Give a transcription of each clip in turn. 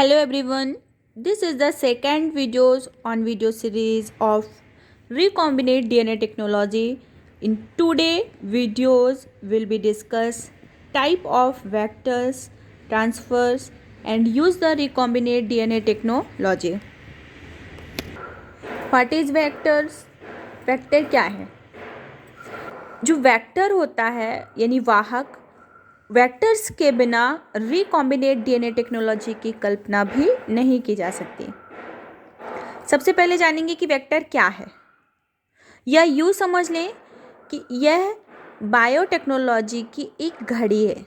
Hello everyone, this is the second videos on video series of recombinant DNA technology. In today videos will be discuss type of vectors, transfers and use the recombinant DNA technology. What is vectors? Vector क्या है? जो vector होता है यानी वाहक, vectors के बिना recombinant DNA technology की कल्पना भी नहीं की जा सकती। सबसे पहले जानेंगे कि वेक्टर क्या है। या यूँ समझ लें कि यह बायोटेक्नोलॉजी की एक घड़ी है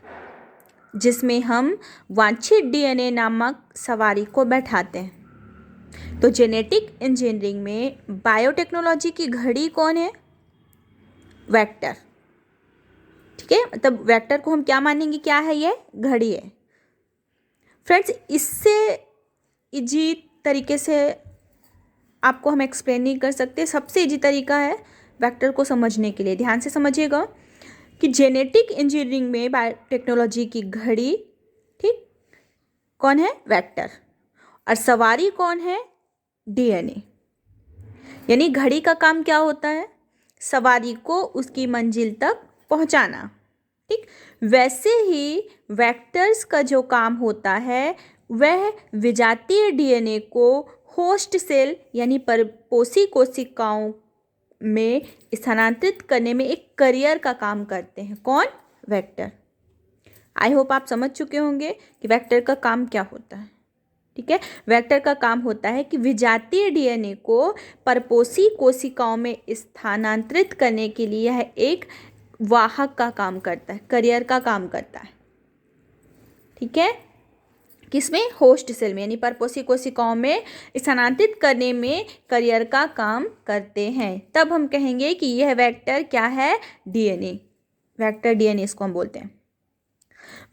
जिसमें हम वांछित डीएनए नामक सवारी को बैठाते हैं। तो जेनेटिक इंजीनियरिंग में बायोटेक्नोलॉजी की घड़ी कौन है? वेक्टर। ठीक है, मतलब वेक्टर को हम क्या मानेंगे, क्या है? ये घड़ी है। फ्रेंड्स, इससे इजी तरीके से आपको हम एक्सप्लेन नहीं कर सकते। सबसे इजी तरीका है वेक्टर को समझने के लिए। ध्यान से समझिएगा कि जेनेटिक इंजीनियरिंग में बायोटेक्नोलॉजी की घड़ी, ठीक, कौन है? वेक्टर। और सवारी कौन है? डीएनए। यानी घड़ी का काम क्या होता है? सवारी को उसकी मंजिल तक पहुंचाना। ठीक, वैसे ही वेक्टर्स का जो काम होता है वह विजातीय डीएनए को होस्ट सेल यानी परपोषी कोशिकाओं में स्थानांतरित करने में एक करियर का काम करते हैं। कौन? वेक्टर। आई होप आप समझ चुके होंगे कि वेक्टर का काम क्या होता है। ठीक है, वेक्टर का काम होता है कि विजातीय डीएनए को परपोषी कोशिकाओं में स्थानांतरित करने के लिए यह एक वाहक का काम करता है, करियर का काम करता है। ठीक है, किसमें? होस्ट सेल में यानी परपोषी कोशिकाओं में स्थानांतरित करने में करियर का काम करते हैं। तब हम कहेंगे कि यह वेक्टर क्या है? डीएनए। वेक्टर डीएनए इसको हम बोलते हैं।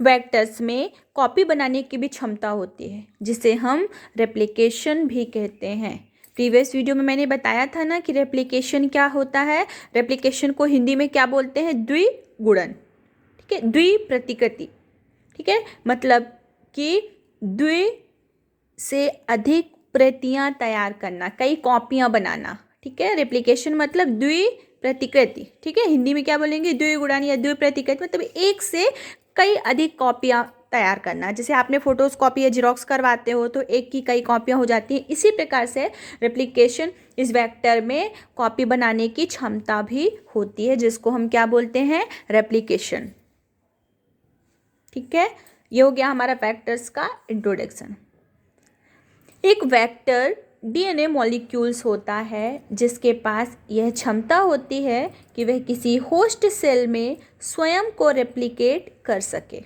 वेक्टर्स में कॉपी बनाने की भी क्षमता होती है जिसे हम रेप्लिकेशन भी कहते हैं। प्रीवियस वीडियो में मैंने बताया था ना कि रेप्लिकेशन क्या होता है। रेप्लिकेशन को हिंदी में क्या बोलते हैं? द्विगुणन। ठीक है, द्विप्रतिकृति। ठीक है, मतलब कि द्वि से अधिक प्रतियां तैयार करना, कई कॉपियां बनाना। ठीक है, रेप्लिकेशन मतलब द्विप्रतिकृति। ठीक है, हिंदी में क्या बोलेंगे? द्विगुणन या द्विप्रतिकृति, मतलब एक से कई अधिक कॉपियां तैयार करना। जैसे आपने फोटोज कॉपी या जीरोक्स करवाते हो तो एक की कई कॉपियां हो जाती हैं। इसी प्रकार से रेप्लिकेशन इस वेक्टर में कॉपी बनाने की क्षमता भी होती है जिसको हम क्या बोलते हैं? रेप्लिकेशन। ठीक है, ये हो गया हमारा वेक्टर्स का इंट्रोडक्शन। एक वेक्टर डीएनए मॉलिक्यूल्स होता है जिसके पास यह क्षमता होती है कि वह किसी होस्ट सेल में स्वयं को रेप्लिकेट कर सके।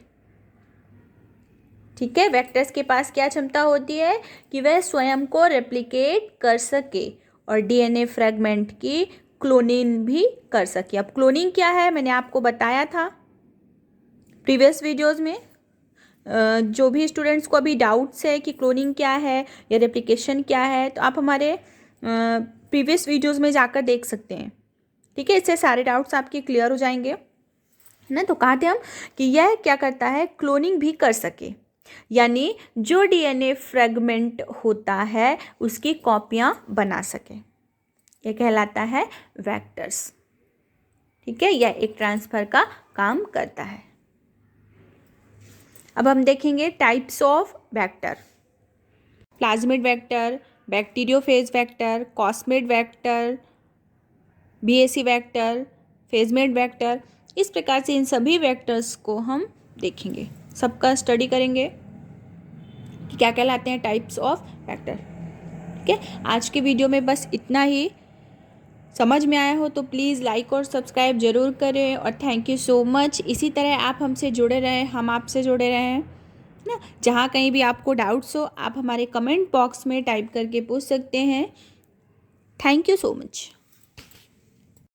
ठीक है, वेक्टर्स के पास क्या क्षमता होती है? कि वह स्वयं को रेप्लिकेट कर सके और डीएनए फ्रेगमेंट की क्लोनिंग भी कर सके। अब क्लोनिंग क्या है मैंने आपको बताया था प्रीवियस वीडियोस में। जो भी स्टूडेंट्स को अभी डाउट्स है कि क्लोनिंग क्या है या रेप्लिकेशन क्या है, तो आप हमारे प्रीवियस वीडियोस में जाकर देख सकते हैं। ठीक है, इससे सारे डाउट्स आपके क्लियर हो जाएंगे ना। तो कहा थे हम कि यह क्या करता है? क्लोनिंग भी कर सके, यानी जो डीएनए फ्रेगमेंट होता है उसकी कॉपियां बना सके। यह कहलाता है वेक्टर्स। ठीक है, यह एक ट्रांसफर का काम करता है। अब हम देखेंगे types of vector. Plasmid vector, bacteriophage vector, cosmid vector, BAC vector, phagemid vector. इस प्रकार से इन सभी वेक्टर्स को हम देखेंगे, सबका स्टडी करेंगे कि क्या कहलाते हैं टाइप्स ऑफ वेक्टर। ठीक है, आज के वीडियो में बस इतना ही। समझ में आया हो तो प्लीज़ लाइक और सब्सक्राइब जरूर करें और थैंक यू सो मच। इसी तरह आप हमसे जुड़े रहें, हम आपसे जुड़े रहें ना। जहाँ कहीं भी आपको डाउट्स हो आप हमारे कमेंट बॉक्स में टाइप करके पूछ सकते हैं। Thank you so much.